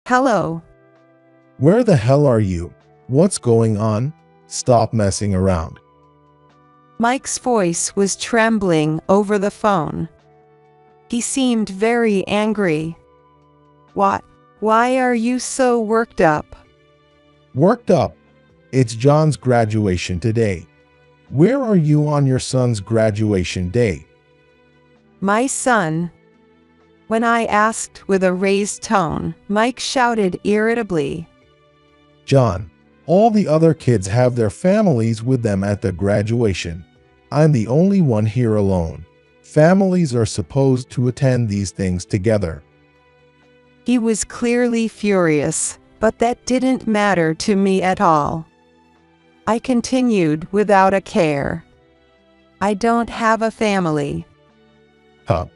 Hello. Where the hell are you? What's going on? Stop messing around. Mike's voice was trembling over the phone. He seemed very angry. What? Why are you so worked up? Worked up? It's John's graduation today. Where are you on your son's graduation day? My son. When I asked with a raised tone, Mike shouted irritably. John, all the other kids have their families with them at the graduation. I'm the only one here alone. Families are supposed to attend these things together. He was clearly furious, but that didn't matter to me at all. I continued without a care. I don't have a family. Huh?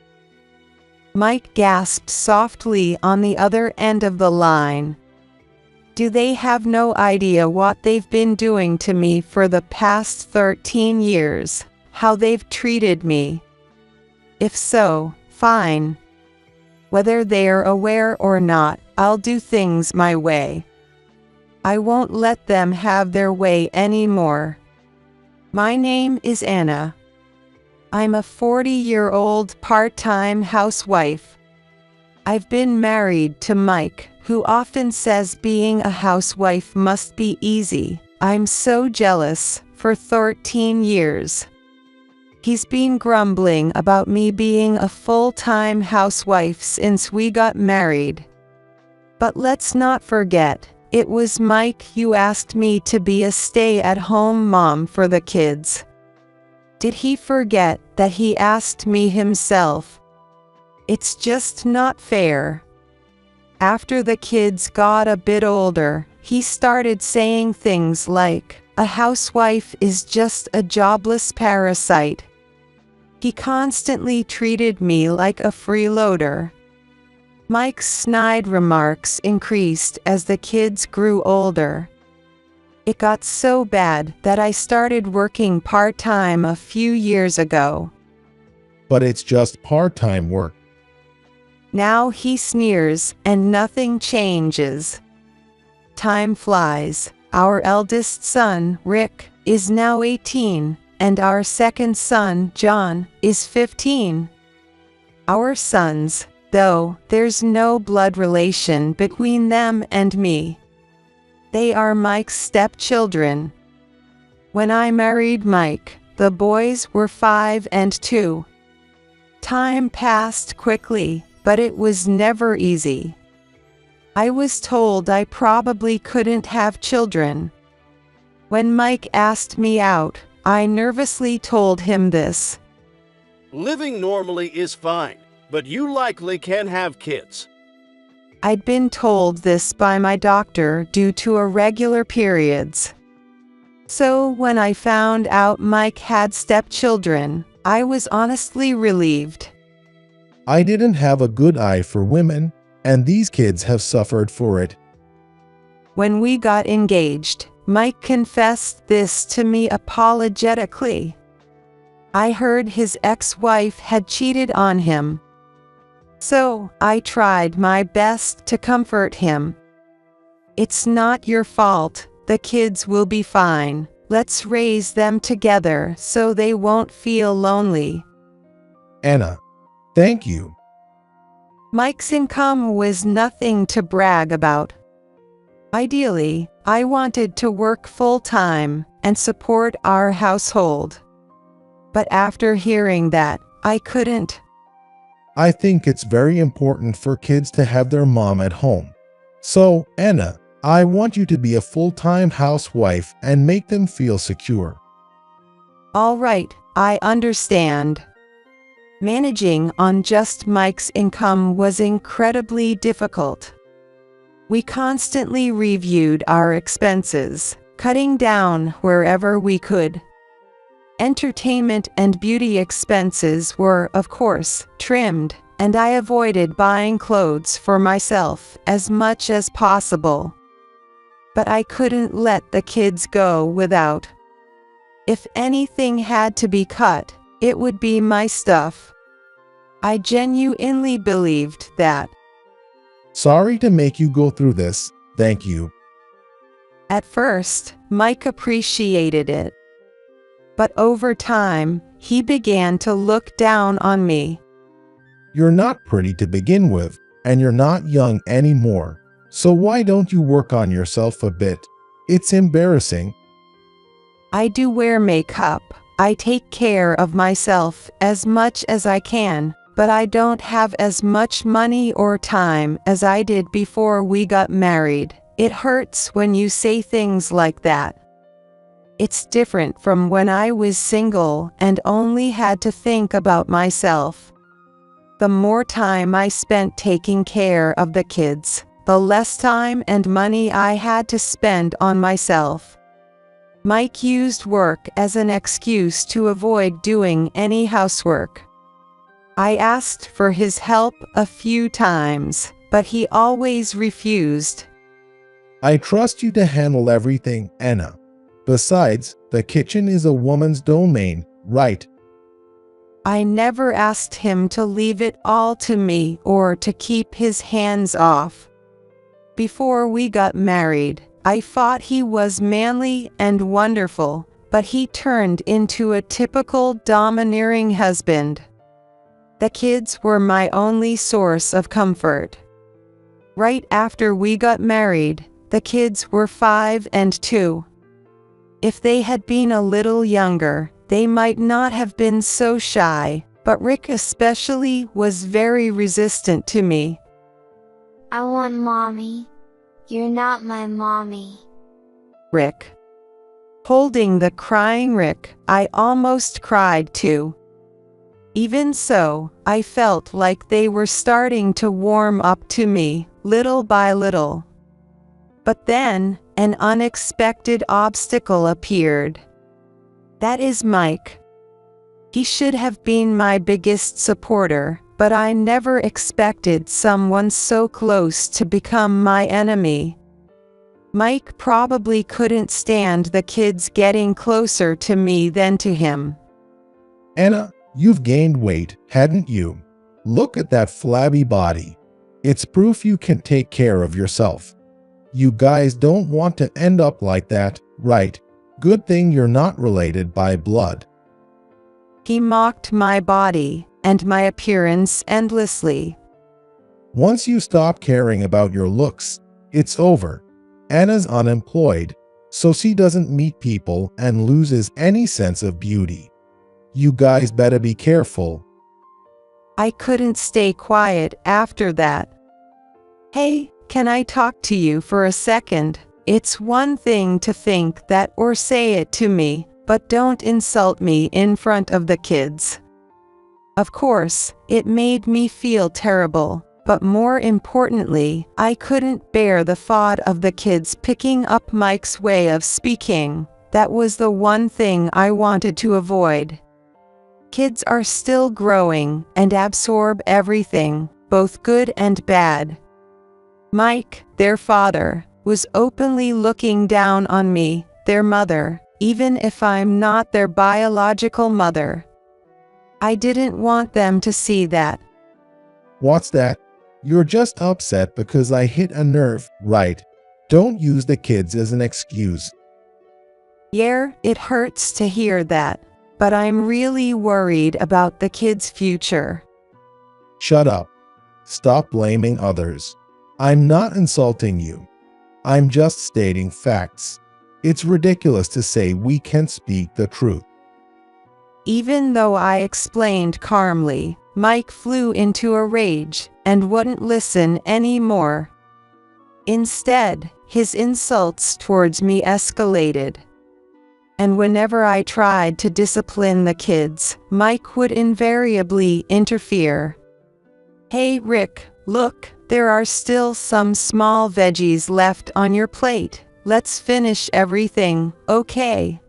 Mike gasped softly on the other end of the line. Do they have no idea what they've been doing to me for the past 13 years? How they've treated me? If so, fine. Whether they're aware or not, I'll do things my way. I won't let them have their way anymore. My name is Anna. I'm a 40-year-old part-time housewife. I've been married to Mike, who often says being a housewife must be easy. I'm so jealous, for 13 years. He's been grumbling about me being a full-time housewife since we got married. But let's not forget, it was Mike who asked me to be a stay-at-home mom for the kids. Did he forget that he asked me himself? It's just not fair. After the kids got a bit older, he started saying things like, a housewife is just a jobless parasite. He constantly treated me like a freeloader. Mike's snide remarks increased as the kids grew older. It got so bad that I started working part-time a few years ago. But it's just part-time work. Now he sneers and nothing changes. Time flies. Our eldest son, Rick, is now 18, and our second son, John, is 15. Our sons, though, there's no blood relation between them and me. They are Mike's stepchildren. When I married Mike, the boys were 5 and 2. Time passed quickly, but it was never easy. I was told I probably couldn't have children. When Mike asked me out, I nervously told him this. Living normally is fine, but you likely can have kids. I'd been told this by my doctor due to irregular periods. So when I found out Mike had stepchildren, I was honestly relieved. I didn't have a good eye for women, and these kids have suffered for it. When we got engaged, Mike confessed this to me apologetically. I heard his ex-wife had cheated on him. So, I tried my best to comfort him. It's not your fault, the kids will be fine. Let's raise them together so they won't feel lonely. Anna, thank you. Mike's income was nothing to brag about. Ideally, I wanted to work full-time and support our household. But after hearing that, I couldn't. I think it's very important for kids to have their mom at home. So, Anna, I want you to be a full-time housewife and make them feel secure. All right, I understand. Managing on just Mike's income was incredibly difficult. We constantly reviewed our expenses, cutting down wherever we could. Entertainment and beauty expenses were, of course, trimmed, and I avoided buying clothes for myself as much as possible. But I couldn't let the kids go without. If anything had to be cut, it would be my stuff. I genuinely believed that. Sorry to make you go through this. Thank you. At first, Mike appreciated it. But over time, he began to look down on me. You're not pretty to begin with, and you're not young anymore. So why don't you work on yourself a bit? It's embarrassing. I do wear makeup. I take care of myself as much as I can, but I don't have as much money or time as I did before we got married. It hurts when you say things like that. It's different from when I was single and only had to think about myself. The more time I spent taking care of the kids, the less time and money I had to spend on myself. Mike used work as an excuse to avoid doing any housework. I asked for his help a few times, but he always refused. I trust you to handle everything, Anna. Besides, the kitchen is a woman's domain, right? I never asked him to leave it all to me or to keep his hands off. Before we got married, I thought he was manly and wonderful, but he turned into a typical domineering husband. The kids were my only source of comfort. Right after we got married, the kids were 5 and 2. If they had been a little younger, they might not have been so shy, but Rick especially was very resistant to me. I want mommy. You're not my mommy. Rick. Holding the crying Rick, I almost cried too. Even so, I felt like they were starting to warm up to me, little by little. But then, an unexpected obstacle appeared. That is Mike. He should have been my biggest supporter, but I never expected someone so close to become my enemy. Mike probably couldn't stand the kids getting closer to me than to him. Anna, you've gained weight, hadn't you? Look at that flabby body. It's proof you can take care of yourself. You guys don't want to end up like that, right? Good thing you're not related by blood. He mocked my body and my appearance endlessly. Once you stop caring about your looks, it's over. Anna's unemployed, so she doesn't meet people and loses any sense of beauty. You guys better be careful. I couldn't stay quiet after that. Hey, can I talk to you for a second? It's one thing to think that or say it to me, but don't insult me in front of the kids. Of course, it made me feel terrible, but more importantly, I couldn't bear the thought of the kids picking up Mike's way of speaking. That was the one thing I wanted to avoid. Kids are still growing and absorb everything, both good and bad. Mike, their father, was openly looking down on me, their mother, even if I'm not their biological mother. I didn't want them to see that. What's that? You're just upset because I hit a nerve, right? Don't use the kids as an excuse. Yeah, it hurts to hear that, but I'm really worried about the kids' future. Shut up. Stop blaming others. I'm not insulting you. I'm just stating facts. It's ridiculous to say we can't speak the truth. Even though I explained calmly, Mike flew into a rage and wouldn't listen anymore. Instead, his insults towards me escalated. And whenever I tried to discipline the kids, Mike would invariably interfere. Hey Rick, look, there are still some small veggies left on your plate. Let's finish everything, okay?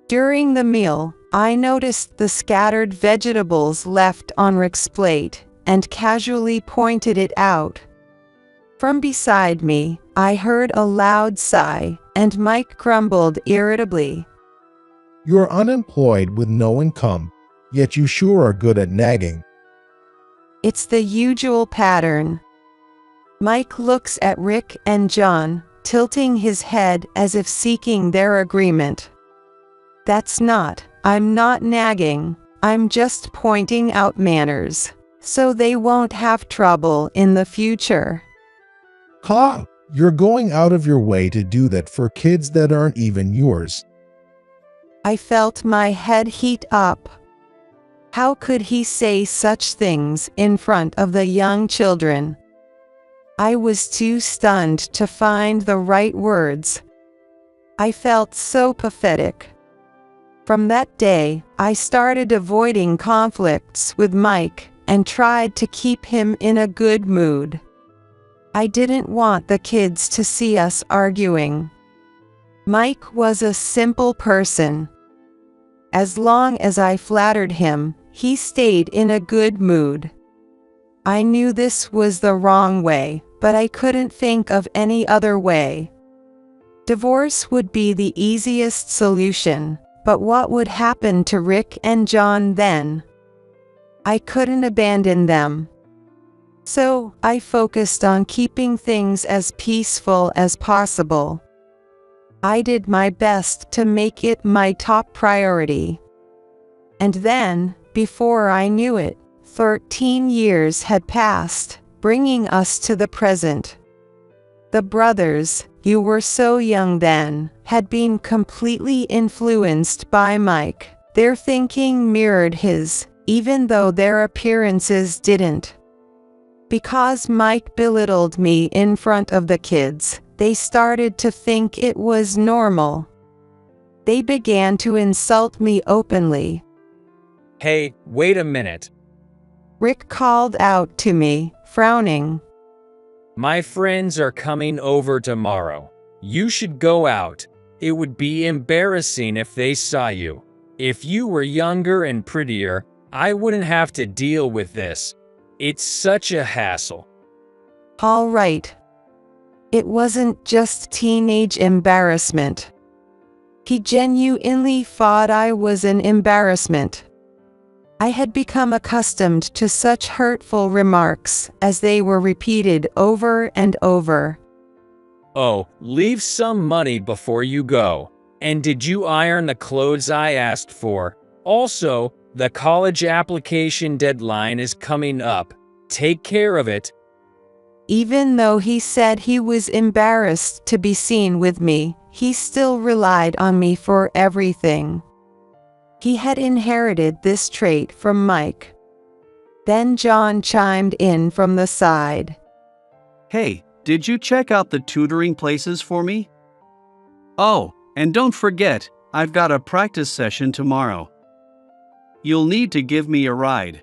During the meal, I noticed the scattered vegetables left on Rick's plate and casually pointed it out. From beside me, I heard a loud sigh, and Mike grumbled irritably. You're unemployed with no income, yet you sure are good at nagging. It's the usual pattern. Mike looks at Rick and John, tilting his head as if seeking their agreement. I'm not nagging, I'm just pointing out manners, so they won't have trouble in the future. Ha! You're going out of your way to do that for kids that aren't even yours. I felt my head heat up. How could he say such things in front of the young children? I was too stunned to find the right words. I felt so pathetic. From that day, I started avoiding conflicts with Mike and tried to keep him in a good mood. I didn't want the kids to see us arguing. Mike was a simple person. As long as I flattered him, he stayed in a good mood. I knew this was the wrong way, but I couldn't think of any other way. Divorce would be the easiest solution, but what would happen to Rick and John then? I couldn't abandon them. So, I focused on keeping things as peaceful as possible. I did my best to make it my top priority. And then, before I knew it, 13 years had passed, bringing us to the present. The brothers, you were so young then, had been completely influenced by Mike. Their thinking mirrored his, even though their appearances didn't. Because Mike belittled me in front of the kids, they started to think it was normal. They began to insult me openly. Hey, wait a minute. Rick called out to me, frowning. My friends are coming over tomorrow. You should go out. It would be embarrassing if they saw you. If you were younger and prettier, I wouldn't have to deal with this. It's such a hassle. All right. It wasn't just teenage embarrassment. He genuinely thought I was an embarrassment. I had become accustomed to such hurtful remarks as they were repeated over and over. Oh, leave some money before you go. And did you iron the clothes I asked for? Also, the college application deadline is coming up. Take care of it. Even though he said he was embarrassed to be seen with me, he still relied on me for everything. He had inherited this trait from Mike. Then John chimed in from the side. Hey, did you check out the tutoring places for me? Oh, and don't forget, I've got a practice session tomorrow. You'll need to give me a ride.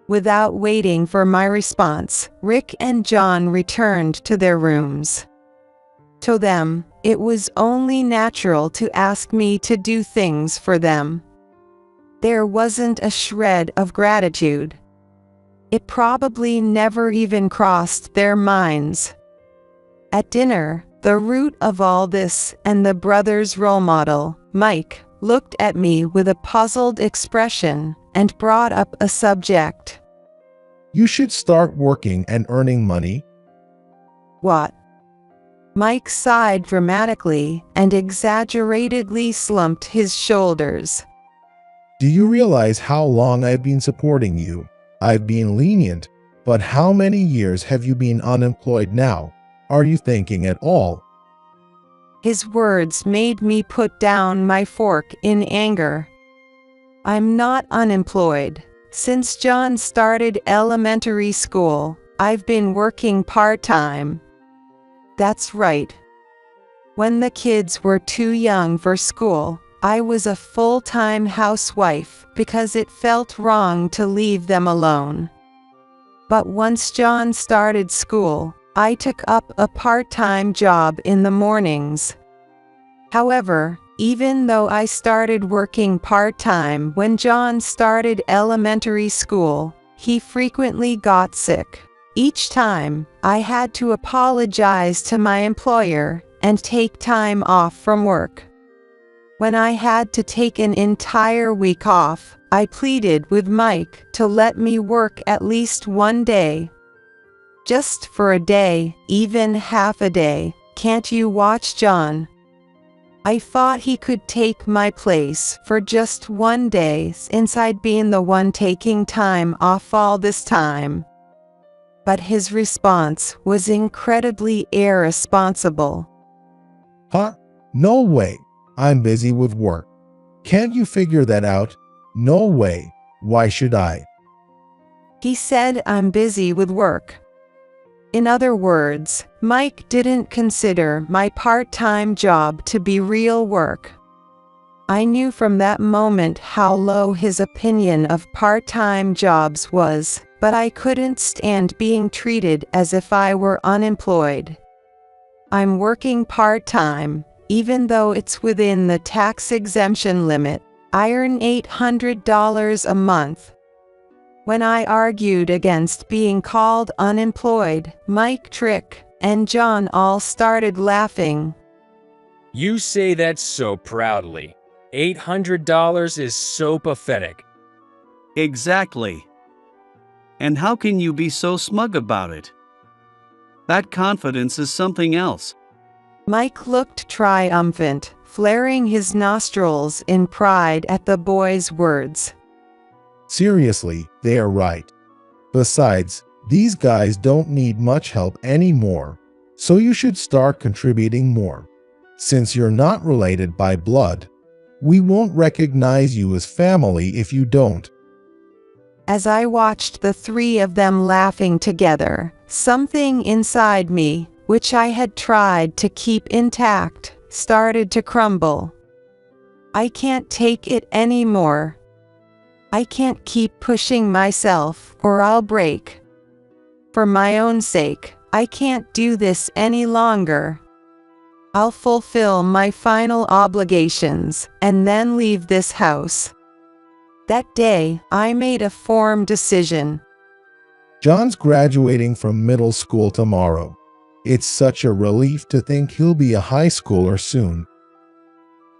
Without waiting for my response, Rick and John returned to their rooms. To them, it was only natural to ask me to do things for them. There wasn't a shred of gratitude. It probably never even crossed their minds. At dinner, the root of all this and the brothers' role model, Mike, looked at me with a puzzled expression and brought up a subject. You should start working and earning money. What? Mike sighed dramatically and exaggeratedly slumped his shoulders. Do you realize how long I've been supporting you? I've been lenient, but how many years have you been unemployed now? Are you thinking at all? His words made me put down my fork in anger. I'm not unemployed. Since John started elementary school, I've been working part-time. That's right. When the kids were too young for school, I was a full-time housewife because it felt wrong to leave them alone. But once John started school, I took up a part-time job in the mornings. However, even though I started working part-time when John started elementary school, he frequently got sick. Each time, I had to apologize to my employer and take time off from work. When I had to take an entire week off, I pleaded with Mike to let me work at least one day. Just for a day, even half a day, can't you watch John? I thought he could take my place for just one day since I'd been the one taking time off all this time. But his response was incredibly irresponsible. Huh? No way. I'm busy with work. Can't you figure that out? No way. Why should I? He said I'm busy with work. In other words, Mike didn't consider my part-time job to be real work. I knew from that moment how low his opinion of part-time jobs was, but I couldn't stand being treated as if I were unemployed. I'm working part-time, even though it's within the tax exemption limit. I earn $800 a month. When I argued against being called unemployed, Mike, Trick, and John all started laughing. You say that so proudly. $800 is so pathetic. Exactly. And how can you be so smug about it? That confidence is something else. Mike looked triumphant, flaring his nostrils in pride at the boy's words. Seriously, they are right. Besides, these guys don't need much help anymore, so you should start contributing more. Since you're not related by blood, we won't recognize you as family if you don't. As I watched the three of them laughing together, something inside me, which I had tried to keep intact, started to crumble. I can't take it anymore. I can't keep pushing myself, or I'll break. For my own sake, I can't do this any longer. I'll fulfill my final obligations, and then leave this house. That day, I made a firm decision. John's graduating from middle school tomorrow. It's such a relief to think he'll be a high schooler soon.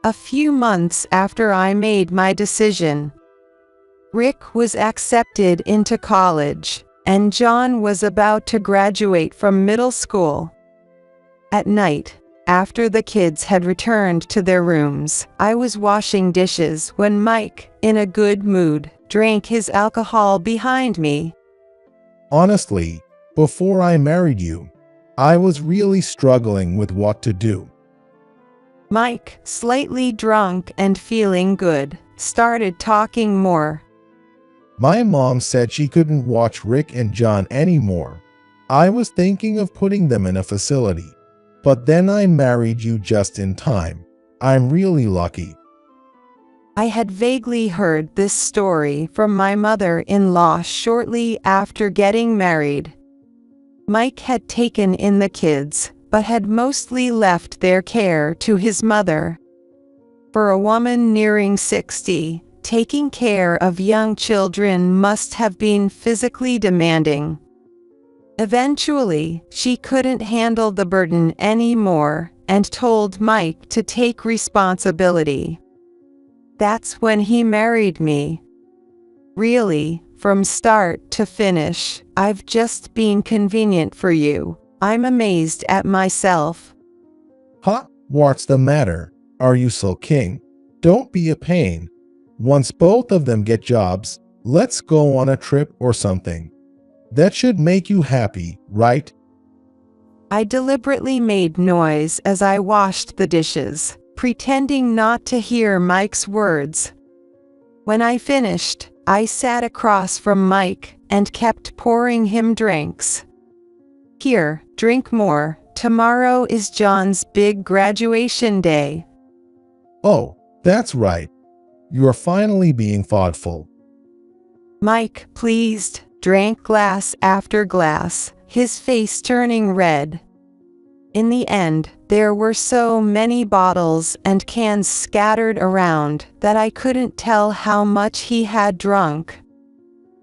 A few months after I made my decision, Rick was accepted into college, and John was about to graduate from middle school. At night, after the kids had returned to their rooms, I was washing dishes when Mike, in a good mood, drank his alcohol behind me. Honestly, before I married you, I was really struggling with what to do. Mike, slightly drunk and feeling good, started talking more. My mom said she couldn't watch Rick and John anymore. I was thinking of putting them in a facility. But then I married you just in time. I'm really lucky. I had vaguely heard this story from my mother-in-law shortly after getting married. Mike had taken in the kids, but had mostly left their care to his mother. For a woman nearing 60, taking care of young children must have been physically demanding. Eventually, she couldn't handle the burden anymore and told Mike to take responsibility. That's when he married me. Really, from start to finish, I've just been convenient for you. I'm amazed at myself. Huh? What's the matter? Are you sulking? Don't be a pain. Once both of them get jobs, let's go on a trip or something. That should make you happy, right? I deliberately made noise as I washed the dishes, pretending not to hear Mike's words. When I finished, I sat across from Mike and kept pouring him drinks. Here, drink more. Tomorrow is John's big graduation day. Oh, that's right. You're finally being thoughtful. Mike, pleased, drank glass after glass, his face turning red. In the end, there were so many bottles and cans scattered around that I couldn't tell how much he had drunk.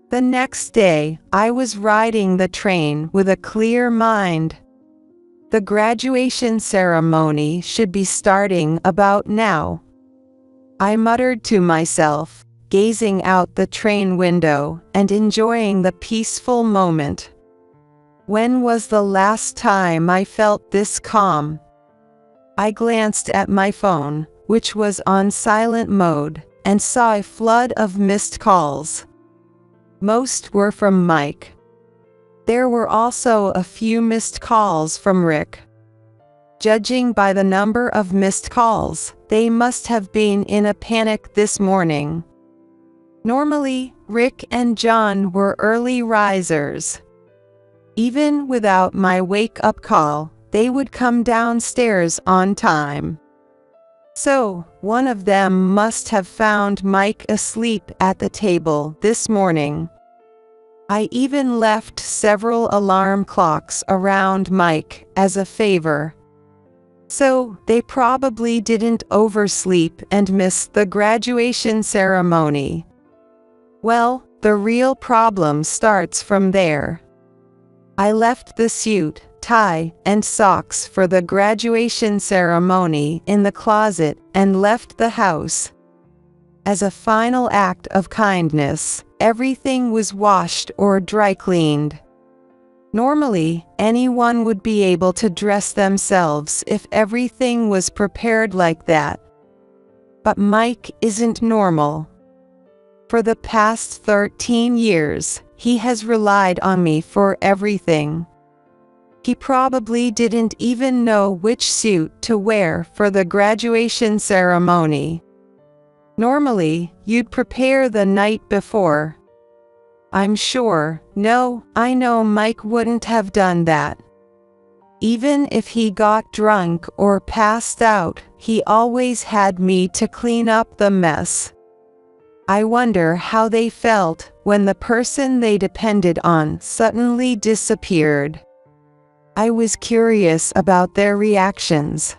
The next day, I was riding the train with a clear mind. The graduation ceremony should be starting about now. I muttered to myself, gazing out the train window and enjoying the peaceful moment. When was the last time I felt this calm? I glanced at my phone, which was on silent mode, and saw a flood of missed calls. Most were from Mike. There were also a few missed calls from Rick. Judging by the number of missed calls, they must have been in a panic this morning. Normally, Rick and John were early risers. Even without my wake-up call, they would come downstairs on time. So, one of them must have found Mike asleep at the table this morning. I even left several alarm clocks around Mike as a favor. So, they probably didn't oversleep and miss the graduation ceremony. Well, the real problem starts from there. I left the suit, tie, and socks for the graduation ceremony in the closet and left the house. As a final act of kindness, everything was washed or dry cleaned. Normally, anyone would be able to dress themselves if everything was prepared like that. But Mike isn't normal. For the past 13 years, he has relied on me for everything. He probably didn't even know which suit to wear for the graduation ceremony. Normally, you'd prepare the night before. I know Mike wouldn't have done that. Even if he got drunk or passed out, he always had me to clean up the mess. I wonder how they felt when the person they depended on suddenly disappeared. I was curious about their reactions.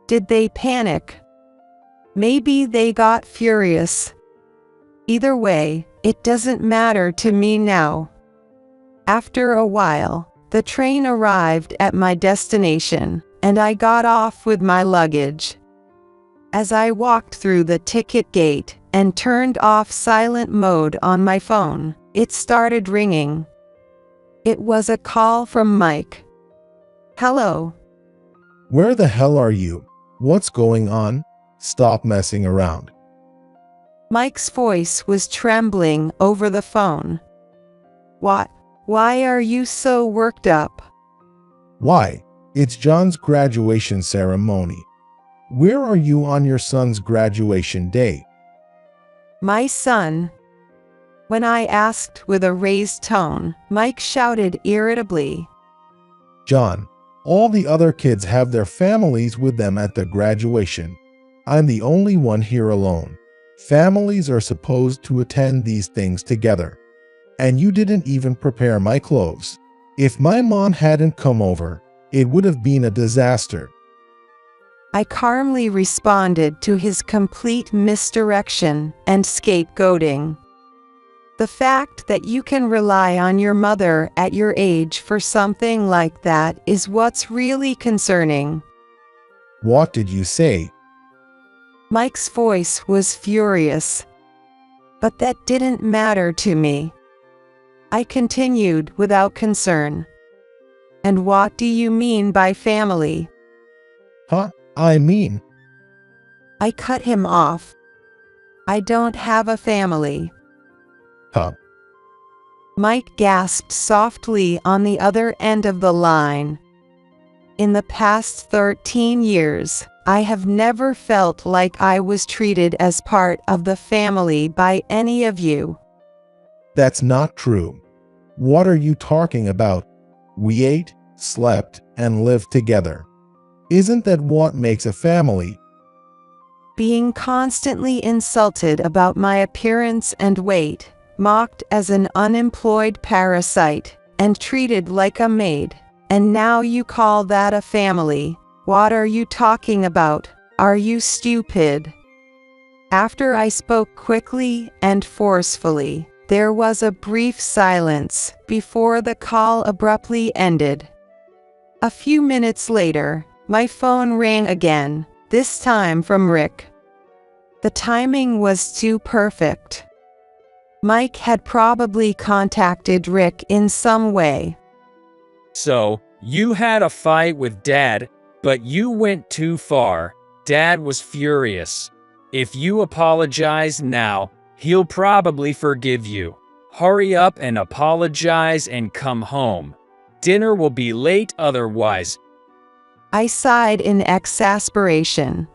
Did they panic? Maybe they got furious. Either way, it doesn't matter to me now. After a while, the train arrived at my destination, and I got off with my luggage. As I walked through the ticket gate and turned off silent mode on my phone, it started ringing. It was a call from Mike. Hello. Where the hell are you? What's going on? Stop messing around. Mike's voice was trembling over the phone. What? Why are you so worked up? Why? It's John's graduation ceremony. Where are you on your son's graduation day? My son. When I asked with a raised tone, Mike shouted irritably. John, all the other kids have their families with them at the graduation. I'm the only one here alone. Families are supposed to attend these things together. And you didn't even prepare my clothes. If my mom hadn't come over, it would have been a disaster. I calmly responded to his complete misdirection and scapegoating. The fact that you can rely on your mother at your age for something like that is what's really concerning. What did you say? Mike's voice was furious. But that didn't matter to me. I continued without concern. And what do you mean by family? I cut him off. I don't have a family. Mike gasped softly on the other end of the line. In the past 13 years, I have never felt like I was treated as part of the family by any of you. That's not true. What are you talking about? We ate, slept, and lived together. Isn't that what makes a family? Being constantly insulted about my appearance and weight, mocked as an unemployed parasite, and treated like a maid. And now you call that a family? What are you talking about? Are you stupid? After I spoke quickly and forcefully, there was a brief silence before the call abruptly ended. A few minutes later, my phone rang again, this time from Rick. The timing was too perfect. Mike had probably contacted Rick in some way. So, you had a fight with Dad, but you went too far. Dad was furious. If you apologize now, he'll probably forgive you. Hurry up and apologize and come home. Dinner will be late otherwise. I sighed in exasperation.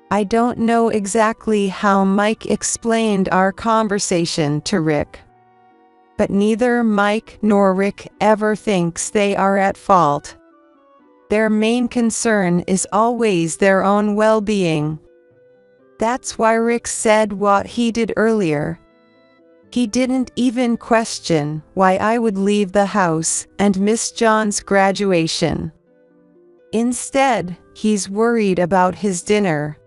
I don't know exactly how Mike explained our conversation to Rick. But neither Mike nor Rick ever thinks they are at fault. Their main concern is always their own well-being. That's why Rick said what he did earlier. He didn't even question why I would leave the house and miss John's graduation. Instead, he's worried about his dinner.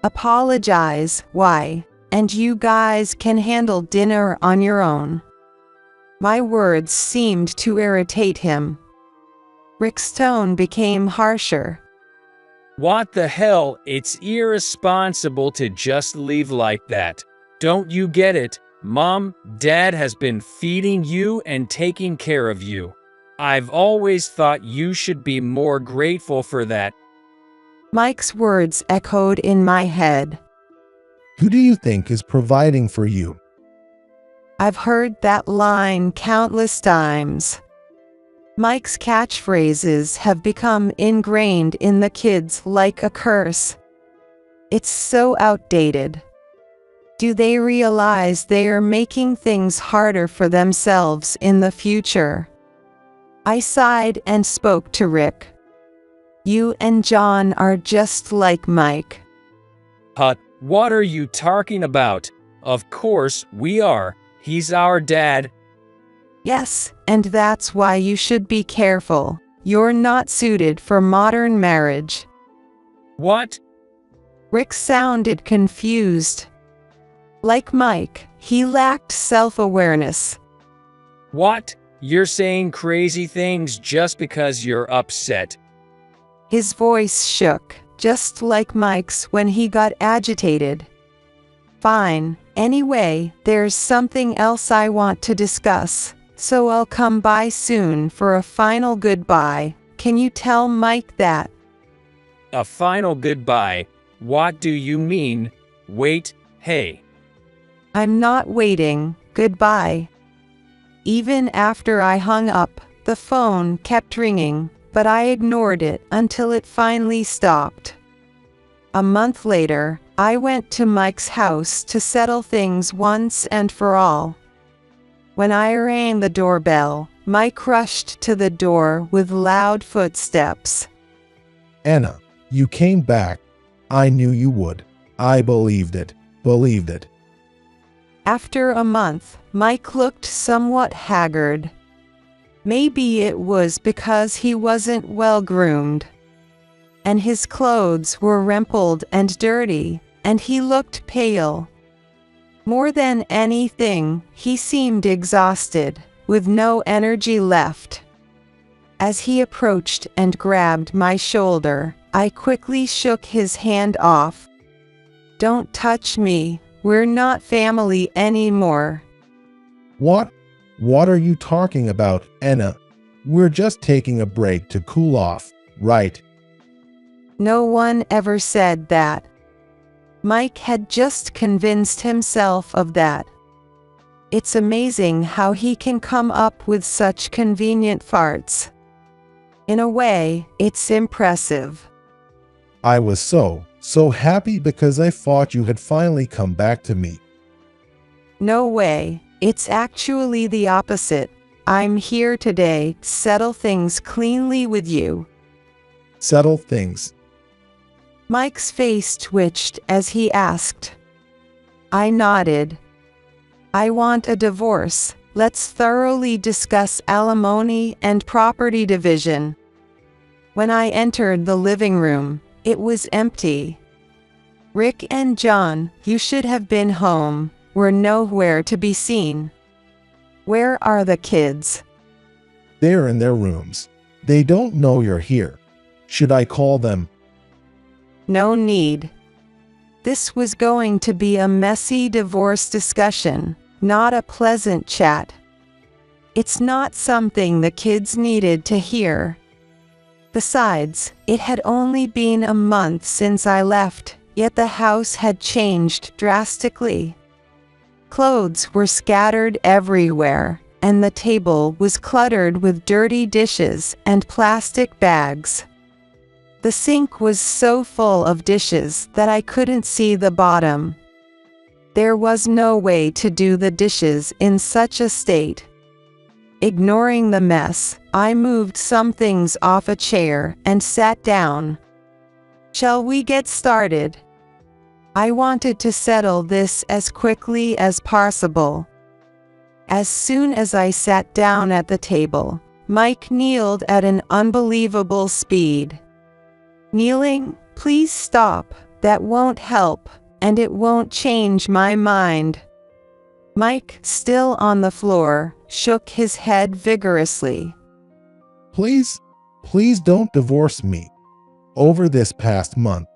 Apologize, why? And you guys can handle dinner on your own. My words seemed to irritate him. Rick's tone became harsher. What the hell? It's irresponsible to just leave like that. Don't you get it? Mom, Dad has been feeding you and taking care of you. I've always thought you should be more grateful for that. Mike's words echoed in my head. Who do you think is providing for you? I've heard that line countless times. Mike's catchphrases have become ingrained in the kids like a curse. It's so outdated. Do they realize they are making things harder for themselves in the future? I sighed and spoke to Rick. You and John are just like Mike. What are you talking about? Of course we are. He's our dad. Yes, and that's why you should be careful. You're not suited for modern marriage. What? Rick sounded confused. Like Mike, he lacked self-awareness. What? You're saying crazy things just because you're upset. His voice shook, just like Mike's when he got agitated. Fine, anyway, there's something else I want to discuss, so I'll come by soon for a final goodbye. Can you tell Mike that? A final goodbye? What do you mean? Wait, hey. I'm not waiting. Goodbye. Even after I hung up, the phone kept ringing, but I ignored it until it finally stopped. A month later, I went to Mike's house to settle things once and for all. When I rang the doorbell, Mike rushed to the door with loud footsteps. Anna, you came back. I knew you would. I believed it. After a month, Mike looked somewhat haggard. Maybe it was because he wasn't well-groomed. And his clothes were rumpled and dirty, and he looked pale. More than anything, he seemed exhausted, with no energy left. As he approached and grabbed my shoulder, I quickly shook his hand off. Don't touch me. We're not family anymore. What? What are you talking about, Anna? We're just taking a break to cool off, right? No one ever said that. Mike had just convinced himself of that. It's amazing how he can come up with such convenient farts. In a way, it's impressive. I was so happy because I thought you had finally come back to me. No way. It's actually the opposite. I'm here today to settle things cleanly with you. Settle things. Mike's face twitched as he asked. I nodded. I want a divorce. Let's thoroughly discuss alimony and property division. When I entered the living room, it was empty. Rick and John, you should have been home, were nowhere to be seen. Where are the kids? They're in their rooms. They don't know you're here. Should I call them? No need. This was going to be a messy divorce discussion, not a pleasant chat. It's not something the kids needed to hear. Besides, it had only been a month since I left, yet the house had changed drastically. Clothes were scattered everywhere, and the table was cluttered with dirty dishes and plastic bags. The sink was so full of dishes that I couldn't see the bottom. There was no way to do the dishes in such a state. Ignoring the mess, I moved some things off a chair and sat down. "Shall we get started?" I wanted to settle this as quickly as possible. As soon as I sat down at the table, Mike kneeled at an unbelievable speed. "Kneeling? Please stop, that won't help, and it won't change my mind." Mike, still on the floor, shook his head vigorously. Please don't divorce me. Over this past month,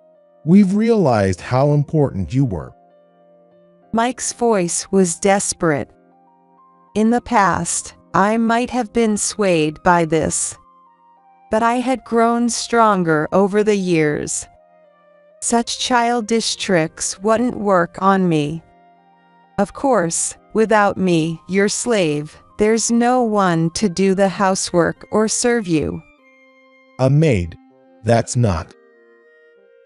we've realized how important you were. Mike's voice was desperate. In the past, I might have been swayed by this, but I had grown stronger over the years. Such childish tricks wouldn't work on me. Of course, without me, your slave, there's no one to do the housework or serve you. A maid, that's not.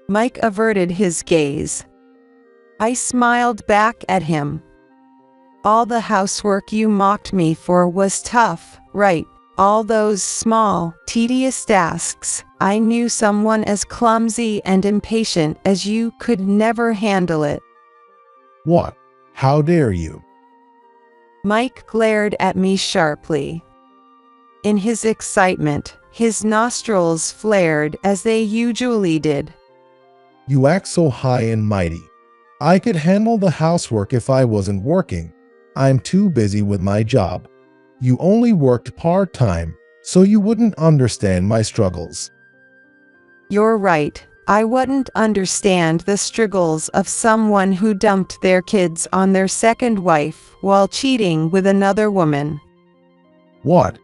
Mike averted his gaze. I smiled back at him. All the housework you mocked me for was tough, right? All those small, tedious tasks. I knew someone as clumsy and impatient as you could never handle it. What? How dare you? Mike glared at me sharply. In his excitement, his nostrils flared as they usually did. You act so high and mighty. I could handle the housework if I wasn't working. I'm too busy with my job. You only worked part-time, so you wouldn't understand my struggles. You're right. I wouldn't understand the struggles of someone who dumped their kids on their second wife while cheating with another woman. What?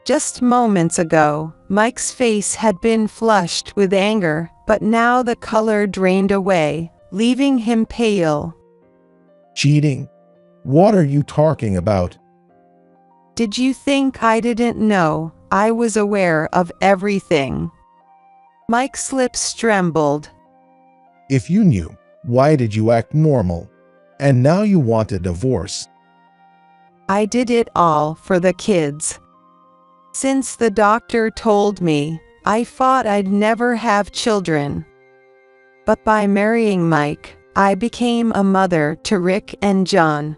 Just moments ago, Mike's face had been flushed with anger, but now the color drained away, leaving him pale. Cheating? What are you talking about? Did you think I didn't know? I was aware of everything. Mike's lips trembled. If you knew, why did you act normal? And now you want a divorce. I did it all for the kids. Since the doctor told me, I thought I'd never have children. But by marrying Mike, I became a mother to Rick and John.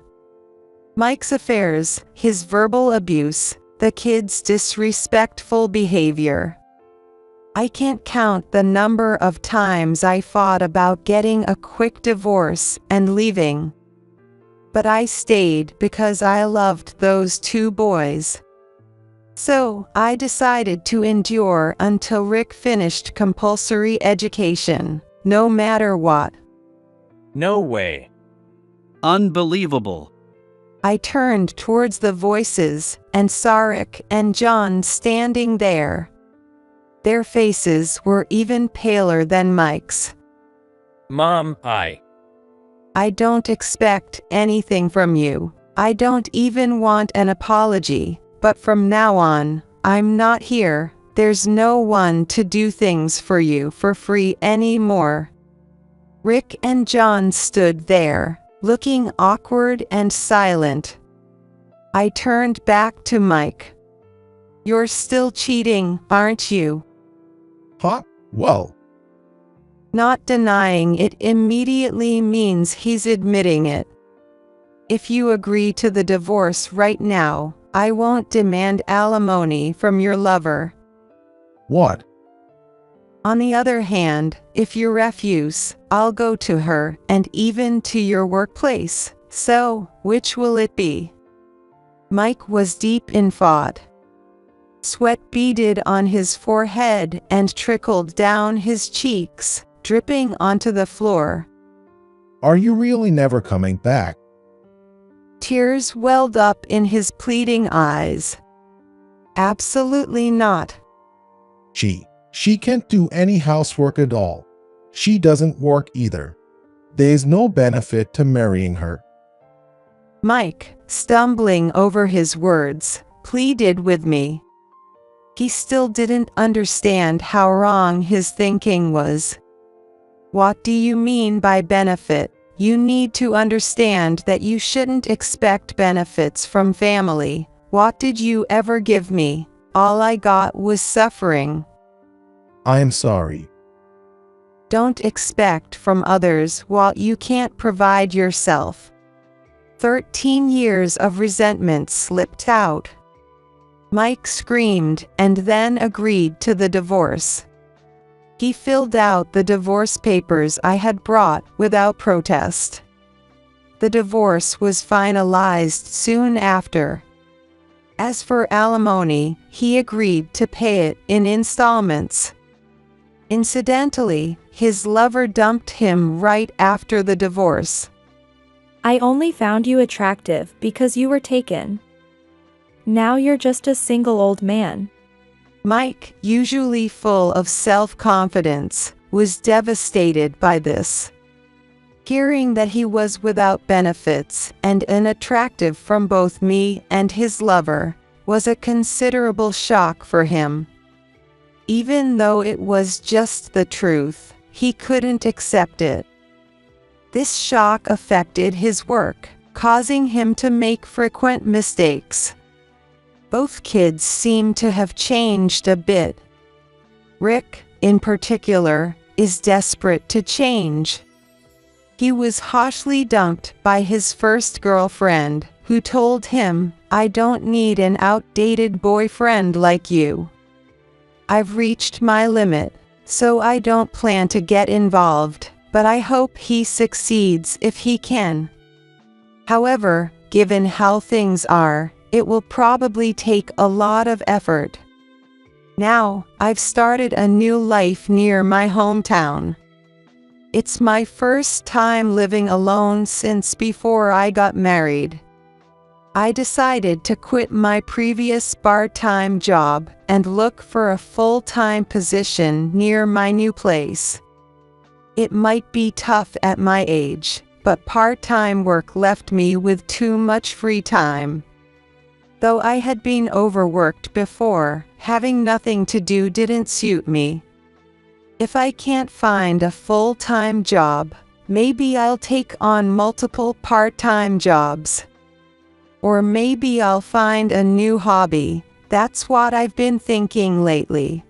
Mike's affairs, his verbal abuse, the kids' disrespectful behavior. I can't count the number of times I thought about getting a quick divorce and leaving. But I stayed because I loved those two boys. So, I decided to endure until Rick finished compulsory education, no matter what. No way. Unbelievable. I turned towards the voices and saw Rick and John standing there. Their faces were even paler than Mike's. Mom, I don't expect anything from you. I don't even want an apology, but from now on, I'm not here. There's no one to do things for you for free anymore. Rick and John stood there, looking awkward and silent. I turned back to Mike. You're still cheating, aren't you? Huh? Well, Not denying it immediately means he's admitting it. If you agree to the divorce right now, I won't demand alimony from your lover. what? On the other hand, if you refuse, I'll go to her and even to your workplace. So, which will it be? Mike was deep in thought. Sweat beaded on his forehead and trickled down his cheeks, dripping onto the floor. Are you really never coming back? Tears welled up in his pleading eyes. Absolutely not. She can't do any housework at all. She doesn't work either. There's no benefit to marrying her. Mike, stumbling over his words, pleaded with me. He still didn't understand how wrong his thinking was. What do you mean by benefit? You need to understand that you shouldn't expect benefits from family. What did you ever give me? All I got was suffering. I am sorry. Don't expect from others what you can't provide yourself. 13 years of resentment slipped out. Mike screamed and then agreed to the divorce. He filled out the divorce papers I had brought without protest. The divorce was finalized soon after. As for alimony, he agreed to pay it in installments. Incidentally, his lover dumped him right after the divorce. I only found you attractive because you were taken. Now you're just a single old man. Mike, usually full of self-confidence, was devastated by this. Hearing that he was without benefits and unattractive from both me and his lover was a considerable shock for him. Even though it was just the truth, he couldn't accept it. This shock affected his work, causing him to make frequent mistakes. Both kids seem to have changed a bit. Rick, in particular, is desperate to change. He was harshly dumped by his first girlfriend, who told him, "I don't need an outdated boyfriend like you. I've reached my limit, so I don't plan to get involved, but I hope he succeeds if he can." However, given how things are, it will probably take a lot of effort. Now, I've started a new life near my hometown. It's my first time living alone since before I got married. I decided to quit my previous part-time job and look for a full-time position near my new place. It might be tough at my age, but part-time work left me with too much free time. Though I had been overworked before, having nothing to do didn't suit me. If I can't find a full-time job, maybe I'll take on multiple part-time jobs. Or maybe I'll find a new hobby. That's what I've been thinking lately.